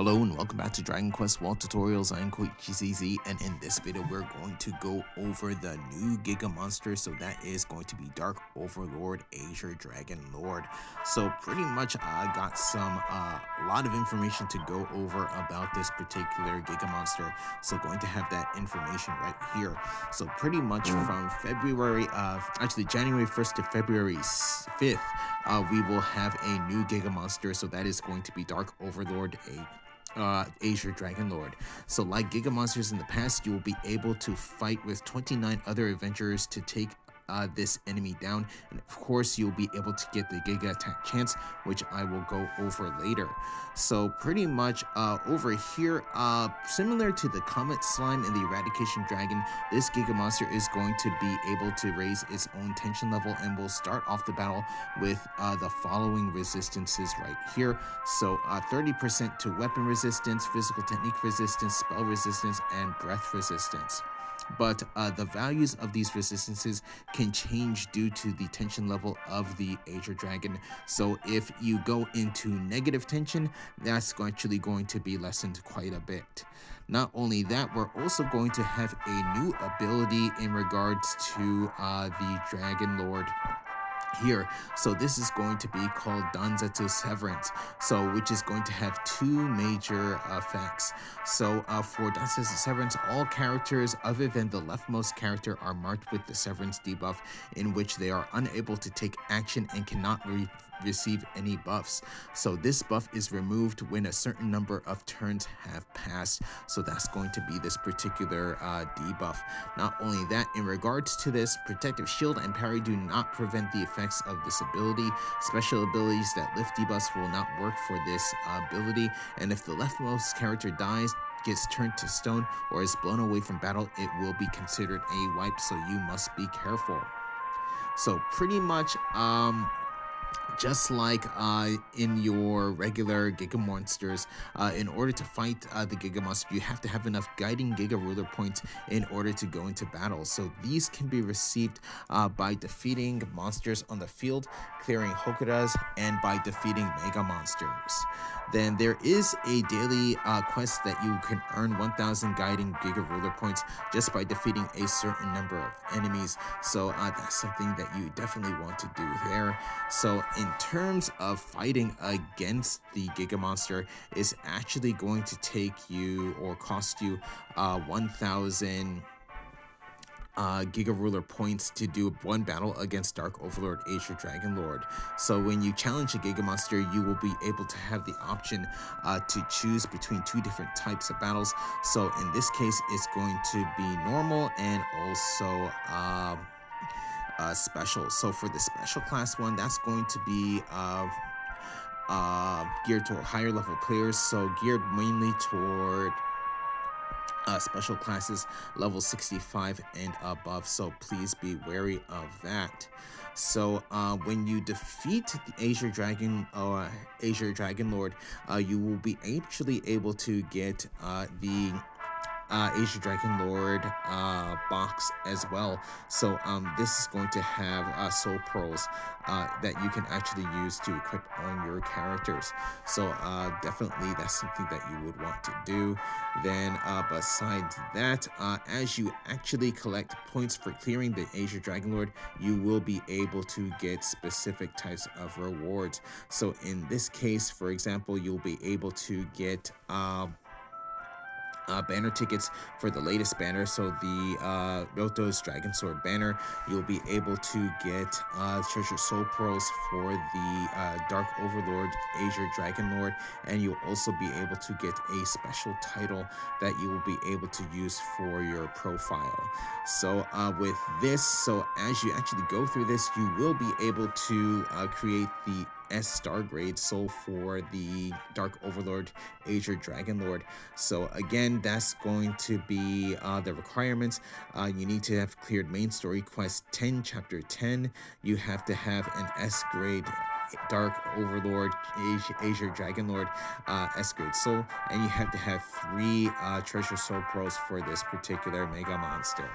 Hello and welcome back to Dragon Quest Wall Tutorials. I'm CZ, and in this video we're going to go over the new Giga Monster. So that is going to be Dark Overlord Azure Dragonlord. So pretty much I got a lot of information to go over about this particular Giga Monster. So going to have that information right here. So pretty much from January 1st to February 5th, we will have a new Giga Monster. So that is going to be Dark Overlord Azure Dragonlord. So like Giga Monsters in the past, you will be able to fight with 29 other adventurers to take this enemy down, and of course you'll be able to get the Giga attack chance, which I will go over later. So pretty much over here, similar to the Comet Slime and the Eradication Dragon, this Giga Monster is going to be able to raise its own tension level and will start off the battle with the following resistances right here. So 30% to weapon resistance, physical technique resistance, spell resistance, and breath resistance. But the values of these resistances can change due to the tension level of the Azure Dragon. So if you go into negative tension, that's actually going to be lessened quite a bit. Not only that, we're also going to have a new ability in regards to the Dragon Lord here. So this is going to be called Danzetsu Severance, which is going to have two major effects. So for Danzetsu Severance, all characters other than the leftmost character are marked with the Severance debuff, in which they are unable to take action and cannot receive any buffs. So this buff is removed when a certain number of turns have passed. So that's going to be this particular debuff. Not only that, in regards to this, Protective Shield and Parry do not prevent the effects of this ability. Special abilities that lift debuffs will not work for this ability, and if the leftmost character dies, gets turned to stone, or is blown away from battle, it will be considered a wipe, so you must be careful. So pretty much just like in your regular Giga Monsters, in order to fight the Giga Monster, you have to have enough guiding Giga Ruler points in order to go into battle. So these can be received by defeating monsters on the field, clearing Hokuras, and by defeating Mega Monsters. Then there is a daily quest that you can earn 1,000 guiding Giga Ruler points just by defeating a certain number of enemies. So that's something that you definitely want to do there. So in terms of fighting against the Giga Monster, is actually going to take you or cost you 1,000 Giga Ruler points to do one battle against Dark Overlord Azure Dragonlord. So when you challenge a Giga Monster, you will be able to have the option to choose between two different types of battles. So in this case, it's going to be normal and also special. So for the special class one, that's going to be geared toward higher level players, so geared mainly toward special classes level 65 and above, so please be wary of that. So when you defeat the Azure Dragonlord, you will be actually able to get the Azure Dragonlord box as well. So this is going to have soul pearls that you can actually use to equip on your characters. So definitely that's something that you would want to do. Then besides that, as you actually collect points for clearing the Azure Dragonlord, you will be able to get specific types of rewards. So in this case, for example, you'll be able to get banner tickets for the latest banner. So the Ryoto's Dragon Sword banner, you'll be able to get treasure soul pearls for the Dark Overlord Azure Dragonlord, and you'll also be able to get a special title that you will be able to use for your profile. So with this, so as you actually go through this, you will be able to create the S star grade soul for the Dark Overlord Azure Dragonlord. So again, that's going to be the requirements. You need to have cleared main story quest 10 chapter 10. You have to have an S grade Dark Overlord Azure Dragonlord S grade soul, and you have to have 3 treasure soul pearls for this particular Mega Monster.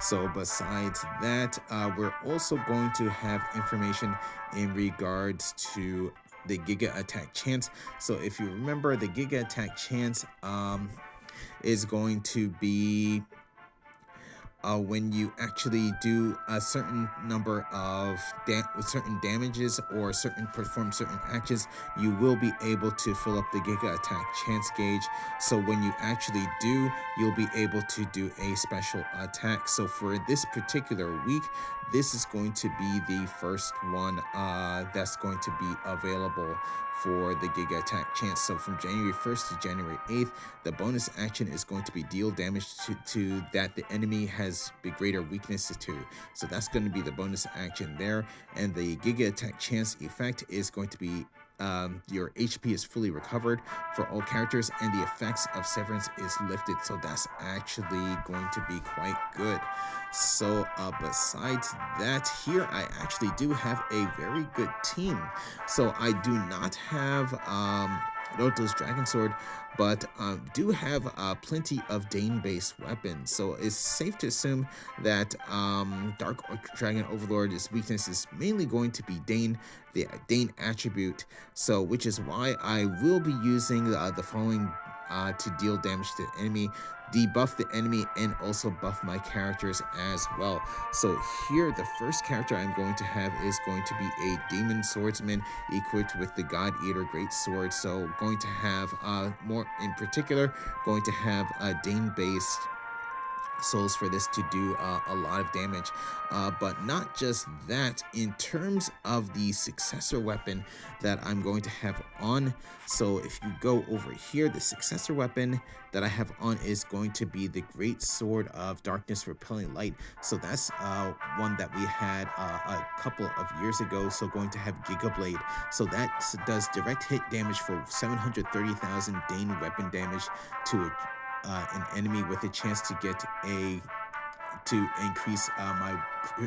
So besides that, we're also going to have information in regards to the Giga attack chance. So if you remember, the Giga attack chance is going to be when you actually do a certain number of certain damages or perform certain actions, you will be able to fill up the Giga attack chance gauge. So when you actually do, you'll be able to do a special attack. So for this particular week, this is going to be the first one that's going to be available for the Giga attack chance. So from January 1st to January 8th, the bonus action is going to be deal damage to that the enemy has greater weaknesses to. So that's going to be the bonus action there. And the Giga attack chance effect is going to be your HP is fully recovered for all characters, and the effects of severance is lifted. So that's actually going to be quite good. So besides that, here I actually do have a very good team. So I do not have Roto's Dragon Sword, but do have plenty of Dain-based weapons. So it's safe to assume that Dark Dragon Overlord's weakness is mainly going to be Dein, the Dein attribute. So which is why I will be using the following to deal damage to the enemy, debuff the enemy, and also buff my characters as well. So here, the first character I'm going to have is going to be a Demon Swordsman equipped with the God Eater Great Sword. So going to have more in particular, going to have a Dain-based souls for this to do a lot of damage, but not just that. In terms of the successor weapon that I'm going to have on, so if you go over here, the successor weapon that I have on is going to be the Great Sword of Darkness Repelling Light. So that's one that we had a couple of years ago. So going to have Giga Blade, so that does direct hit damage for 730,000 Dain weapon damage to an enemy, with a chance to get to increase my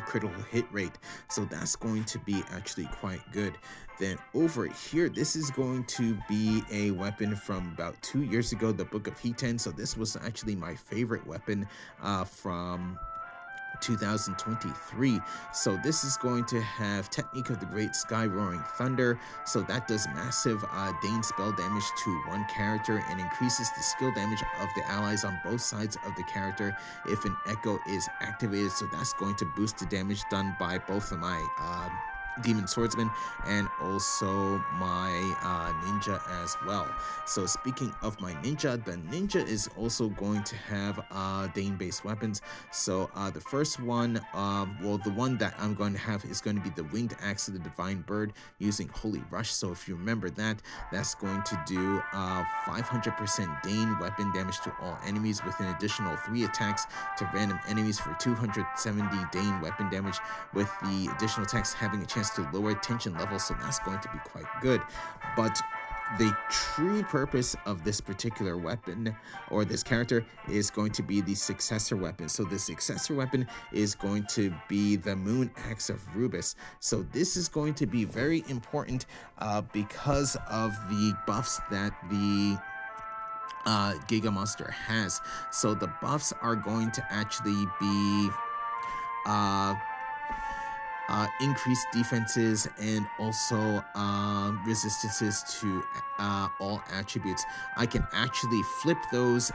critical hit rate. So that's going to be actually quite good. Then over here, this is going to be a weapon from about 2 years ago, the Book of Hiten. So this was actually my favorite weapon from 2023. So this is going to have Technique of the Great Sky Roaring Thunder. So that does massive Dain spell damage to one character and increases the skill damage of the allies on both sides of the character if an echo is activated. So that's going to boost the damage done by both of my Demon Swordsman and also my ninja as well. So speaking of my ninja, the ninja is also going to have Dain-based weapons. So the first one, well, the one that I'm going to have is going to be the Winged Axe of the Divine Bird using Holy Rush. So if you remember that, that's going to do 500% Dain weapon damage to all enemies with an additional 3 attacks to random enemies for 270 Dain weapon damage, with the additional attacks having a chance to lower tension levels. So that's going to be quite good. But the true purpose of this particular weapon or this character is going to be the successor weapon. So the successor weapon is going to be the Moon Axe of Rubus. So this is going to be very important because of the buffs that the Giga Monster has. So the buffs are going to actually be increased defenses and also resistances to all attributes. I can actually flip those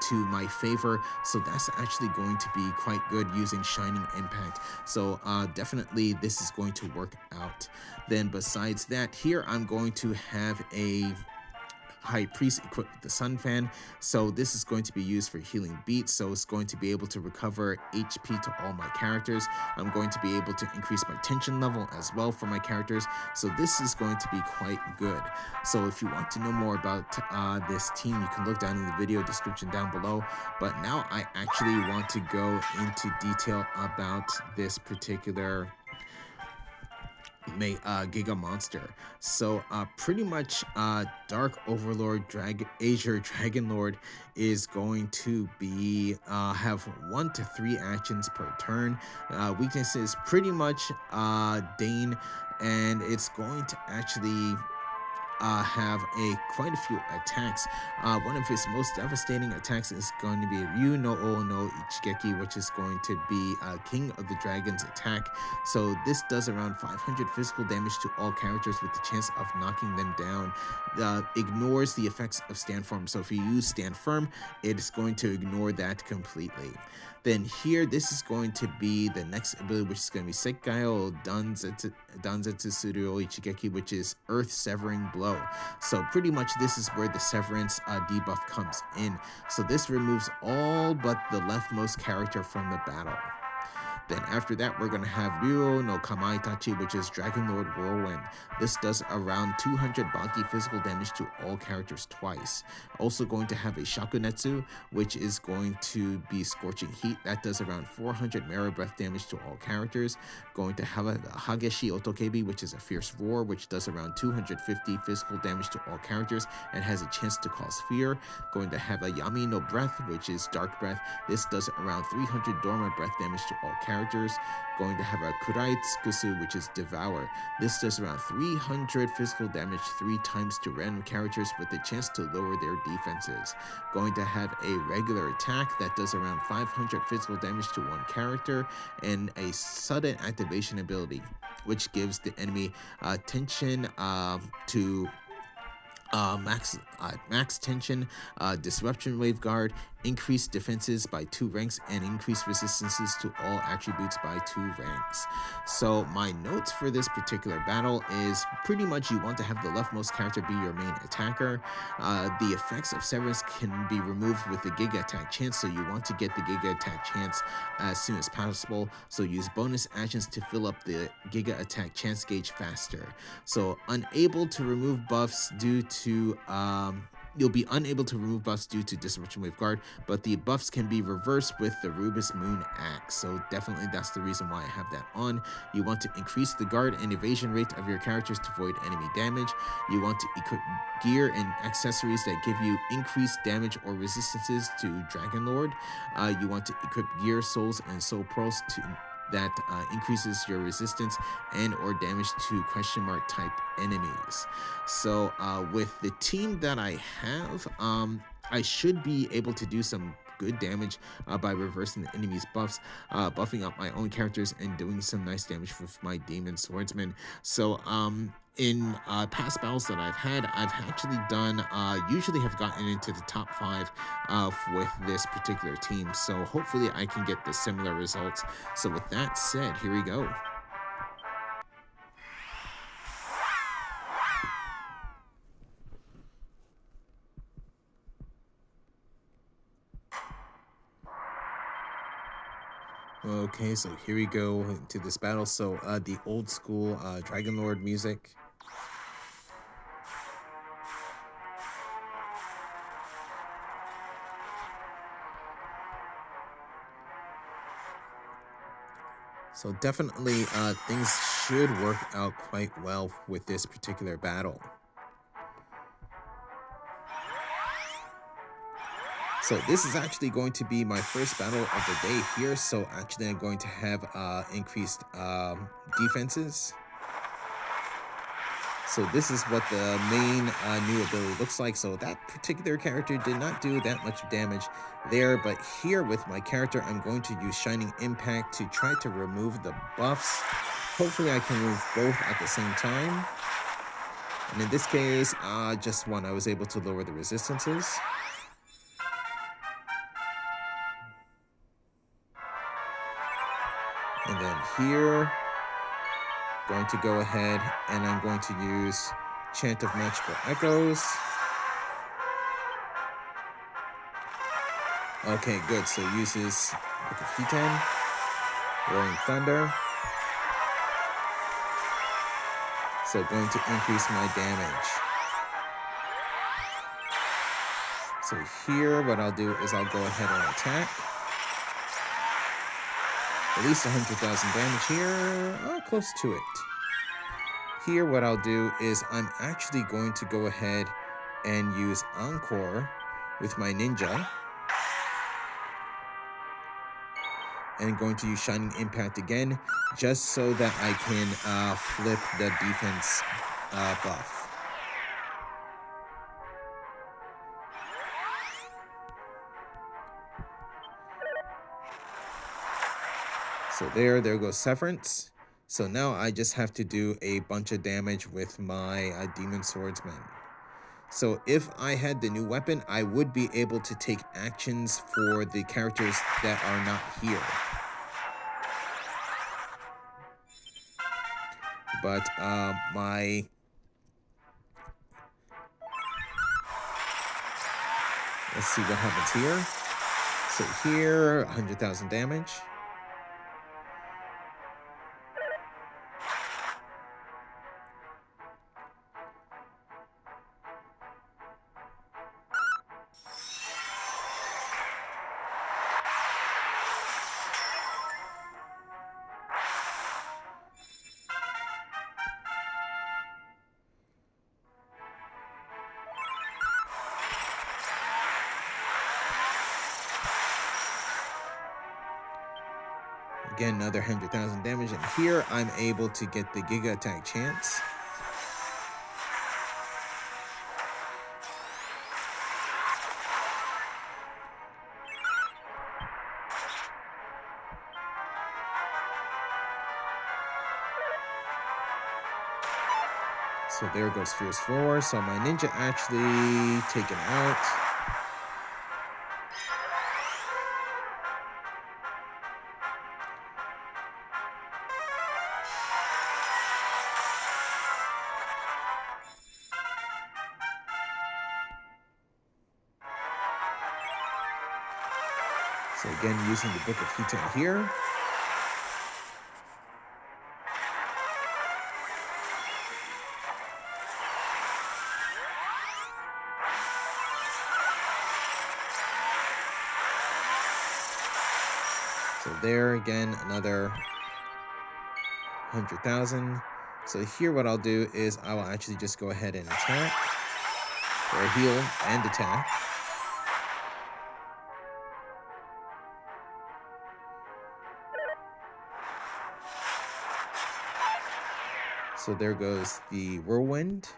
to my favor, so that's actually going to be quite good using Shining Impact. So definitely this is going to work out. Then besides that, here I'm going to have a High Priest equipped with the Sun Fan. So this is going to be used for healing beats, so it's going to be able to recover HP to all my characters. I'm going to be able to increase my tension level as well for my characters, so this is going to be quite good. So if you want to know more about this team, you can look down in the video description down below. But now I actually want to go into detail about this particular Giga Monster. So pretty much Dark Overlord Azure Dragonlord is going to be have 1 to 3 actions per turn. Weaknesses pretty much Dein, and it's going to actually have quite a few attacks. One of his most devastating attacks is going to be Ryu no O no Ichigeki, which is going to be King of the Dragon's attack. So this does around 500 physical damage to all characters with the chance of knocking them down. Ignores the effects of Stand Firm. So if you use Stand Firm, it is going to ignore that completely. Then here, this is going to be the next ability, which is going to be Sekgayo Danzetsu Suryo Ichigeki, which is Earth Severing Blow. So pretty much this is where the Severance debuff comes in. So this removes all but the leftmost character from the battle. Then after that, we're going to have Ryo no Kamaitachi, which is Dragonlord Whirlwind. This does around 200 Baki physical damage to all characters twice. Also going to have a Shakunetsu, which is going to be Scorching Heat. That does around 400 Mera Breath damage to all characters. Going to have a Hageshi Otokebi, which is a Fierce Roar, which does around 250 physical damage to all characters and has a chance to cause fear. Going to have a Yami no Breath, which is Dark Breath. This does around 300 Dorma Breath damage to all characters. Going to have a Kurai Tsukusu, which is Devour. This does around 300 physical damage 3 times to random characters with the chance to lower their defenses. Going to have a regular attack that does around 500 physical damage to one character, and a sudden activation ability, which gives the enemy tension to max tension, disruption wave guard, increased defenses by 2 ranks, and increased resistances to all attributes by 2 ranks. So my notes for this particular battle is pretty much you want to have the leftmost character be your main attacker. The effects of Severance can be removed with the Giga attack chance, so you want to get the Giga attack chance as soon as possible. So use bonus actions to fill up the Giga attack chance gauge faster. So unable to remove buffs due to you'll be unable to remove buffs due to Disruption Wave Guard, but the buffs can be reversed with the Rubus Moon Axe. So definitely that's the reason why I have that on. You want to increase the guard and evasion rate of your characters to avoid enemy damage. You want to equip gear and accessories that give you increased damage or resistances to Dragonlord. You want to equip gear, souls, and soul pearls that increases your resistance and or damage to question mark type enemies. So with the team that I have, I should be able to do some good damage by reversing the enemy's buffs, buffing up my own characters, and doing some nice damage with my Demon Swordsman. So in past battles that I've had, I've actually done, usually have gotten into the top 5 with this particular team. So hopefully I can get the similar results. So with that said, here we go. Okay, so here we go into this battle. So the old school Dragonlord music. So definitely things should work out quite well with this particular battle. So this is actually going to be my first battle of the day here. So actually I'm going to have increased defenses. So this is what the main new ability looks like. So that particular character did not do that much damage there, but here with my character, I'm going to use Shining Impact to try to remove the buffs. Hopefully I can remove both at the same time. And in this case, just one, I was able to lower the resistances. And then here, going to go ahead and I'm going to use Chant of Magical Echoes. Okay, good. So uses Book of Hitan, Roaring Thunder. So going to increase my damage. So here, what I'll do is I'll go ahead and attack. At least 100,000 damage here, close to it. Here, what I'll do is I'm actually going to go ahead and use Encore with my ninja. And going to use Shining Impact again, just so that I can flip the defense buff. So there goes Severance. So now I just have to do a bunch of damage with my Demon Swordsman. So if I had the new weapon, I would be able to take actions for the characters that are not here. But let's see what happens here. So here, 100,000 damage. Again, another 100,000 damage, and here I'm able to get the Giga attack chance. So there goes Fierce 4. So my ninja actually taken out. So again, using the Book of Hitan here. So there again, another 100,000. So here what I'll do is I will actually just go ahead and attack. Or heal and attack. So there goes the Whirlwind.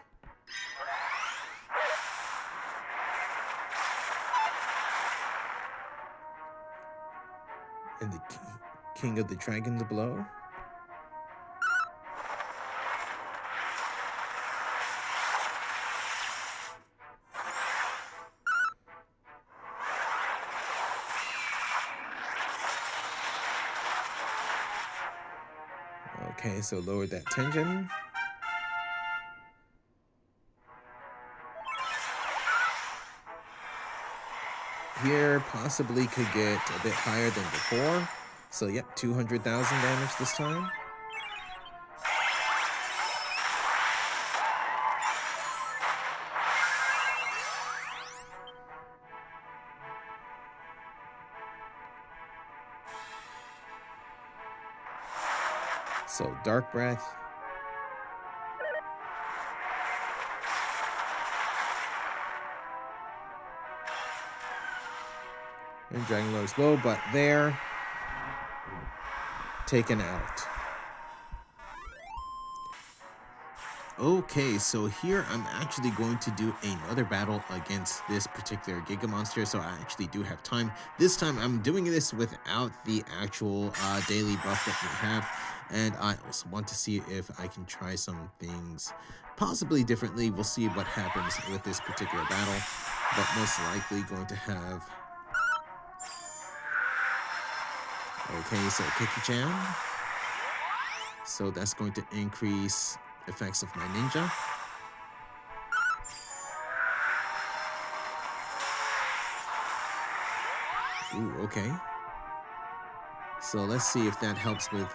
And the King of the Dragon to blow. Okay, so lower that tension. Here possibly could get a bit higher than before. So yep, 200,000 damage this time. So Dark Breath. And Dragonlord's low, but there, taken out. Okay, so here I'm actually going to do another battle against this particular Giga Monster, so I actually do have time. This time I'm doing this without the actual daily buff that we have, and I also want to see if I can try some things possibly differently. We'll see what happens with this particular battle, but most likely going to have... Okay, so Kiki-chan. So that's going to increase effects of my ninja. Ooh, okay. So let's see if that helps with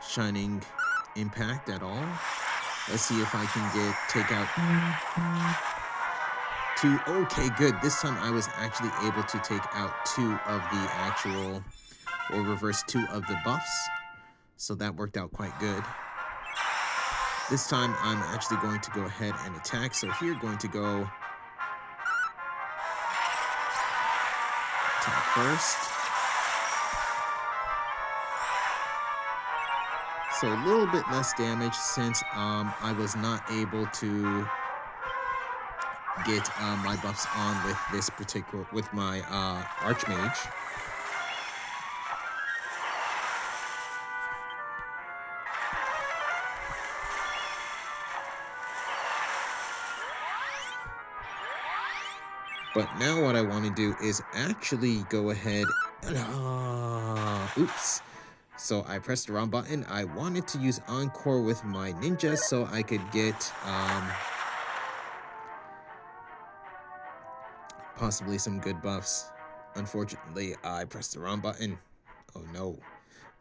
Shining Impact at all. Let's see if I can take out two. Okay, good. This time I was actually able to take out two of the actual, or reverse two of the buffs. So that worked out quite good. This time I'm actually going to go ahead and attack. So here, going to go attack first. So a little bit less damage since I was not able to get my buffs on with this particular, with my Archmage. But now what I want to do is actually go ahead and... oops. So I pressed the wrong button. I wanted to use Encore with my ninja so I could get possibly some good buffs. Unfortunately, I pressed the wrong button. Oh no.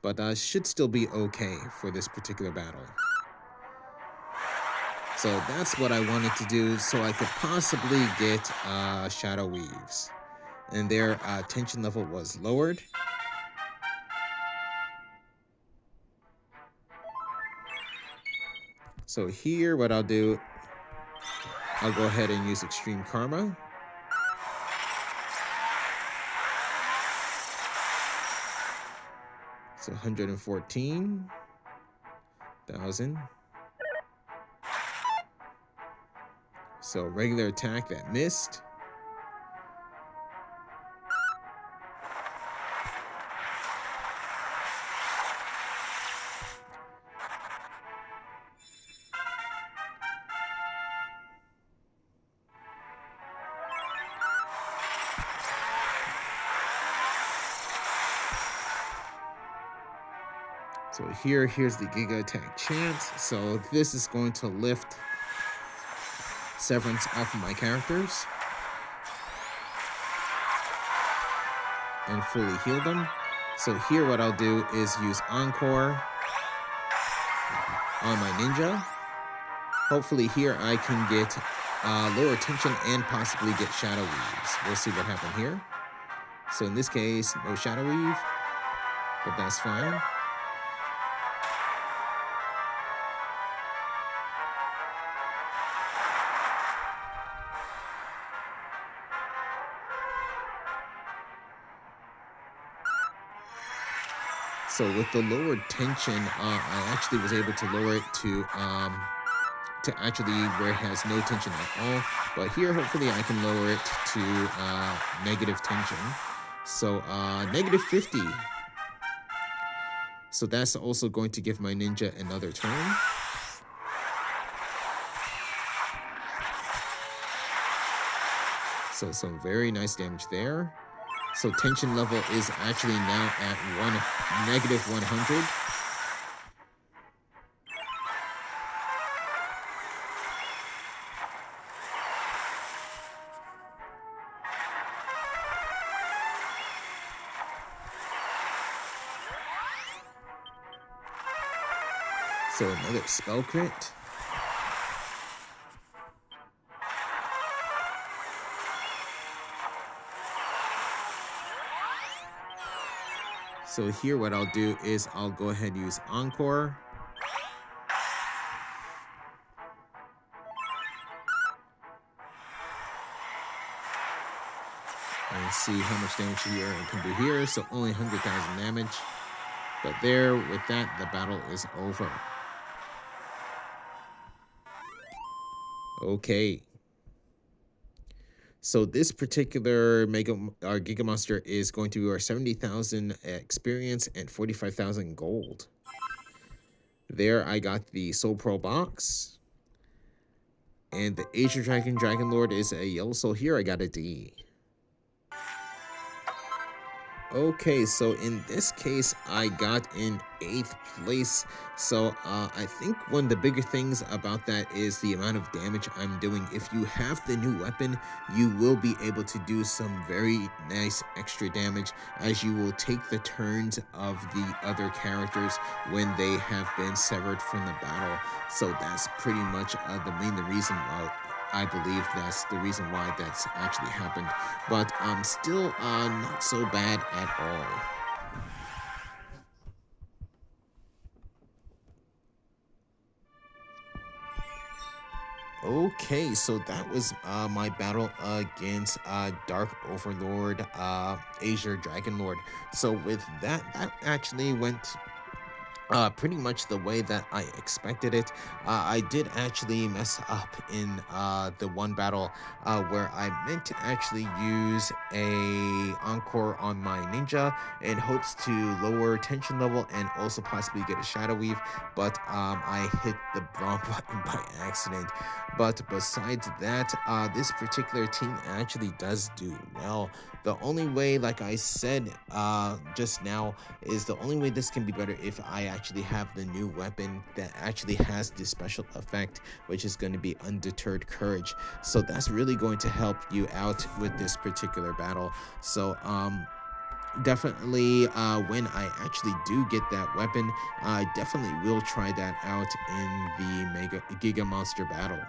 But I should still be okay for this particular battle. So that's what I wanted to do so I could possibly get Shadow Weaves. And their tension level was lowered. So here, what I'll do, I'll go ahead and use Extreme Karma. So 114,000. So regular attack that missed. So here's the Giga attack chance. So this is going to lift Severance off of my characters and fully heal them. So here what I'll do is use Encore on my ninja. Hopefully here I can get lower tension and possibly get Shadow Weaves. We'll see what happens here. So in this case, no Shadow Weave, but that's fine. So with the lowered tension, I actually was able to lower it to actually where it has no tension at all. But here, hopefully, I can lower it to negative tension. So negative 50. So that's also going to give my ninja another turn. So some very nice damage there. So tension level is actually now at negative 100. So another spell crit. So here what I'll do is I'll go ahead and use Encore. And see how much damage here I can do here. So only 100,000 damage. But there, with that, the battle is over. Okay. So this particular Giga Monster is going to be our 70,000 experience and 45,000 gold. There I got the Soul Pearl box. And the Azure Dragonlord is a yellow soul. Here I got a D. Okay, so in this case, I got in 8th place. So I think one of the bigger things about that is the amount of damage I'm doing. If you have the new weapon, you will be able to do some very nice extra damage as you will take the turns of the other characters when they have been severed from the battle. So that's pretty much the reason why I believe that's the reason why that's actually happened. But still not so bad at all. Okay, so that was my battle against Dark Overlord Azure Dragonlord. So with that, that actually went pretty much the way that I expected it. I did actually mess up in the one battle where I meant to actually use a encore on my ninja in hopes to lower tension level and also possibly get a shadow weave, but I hit the wrong button by accident. But besides that, this particular team actually does do well. The only way, like I said just now, is the only way this can be better if I actually have the new weapon that actually has this special effect, which is going to be Undeterred Courage. So that's really going to help you out with this particular battle. So definitely when I actually do get that weapon, I definitely will try that out in the Giga Monster battle.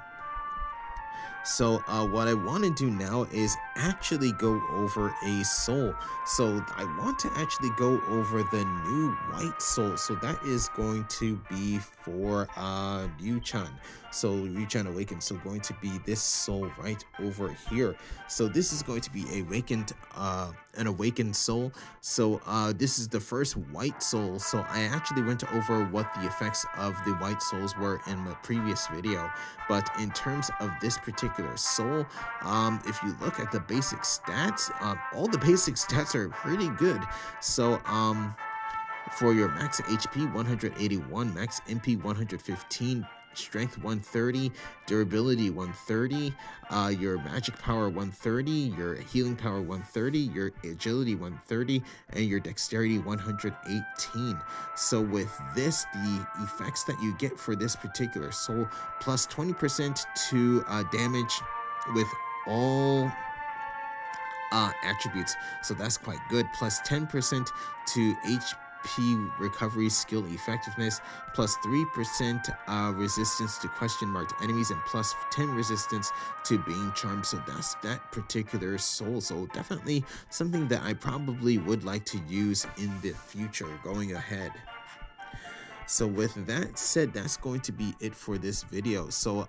So what I want to do now is actually go over a soul. So I want to actually go over the new white soul. So that is going to be for Ryuchan. So Ryuchan Awakened. So going to be this soul right over here. So this is going to be an awakened soul. So this is the first white soul. So I actually went over what the effects of the white souls were in my previous video. But in terms of this particular soul, if you look at the basic stats, all the basic stats are pretty good. So for your max HP 181, max MP 115, strength 130, durability 130, your magic power 130, your healing power 130, your agility 130, and your dexterity 118. So with this, the effects that you get for this particular soul, plus 20% to damage with all attributes, so that's quite good, plus 10% to HP recovery skill effectiveness, plus 3% resistance to question marked enemies, and plus 10 resistance to being charmed. So that's that particular soul. So definitely something that I probably would like to use in the future going ahead. So with that said, that's going to be it for this video. So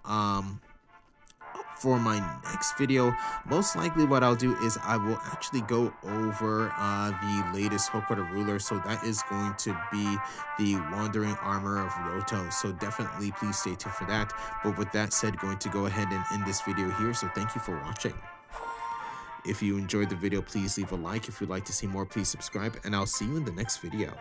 for my next video, most likely what I'll do is I will actually go over the latest Hokuto ruler. So that is going to be the Wandering Armor of Roto. So definitely please stay tuned for that. But with that said, going to go ahead and end this video here. So thank you for watching. If you enjoyed the video, please leave a like. If you'd like to see more, please subscribe, and I'll see you in the next video.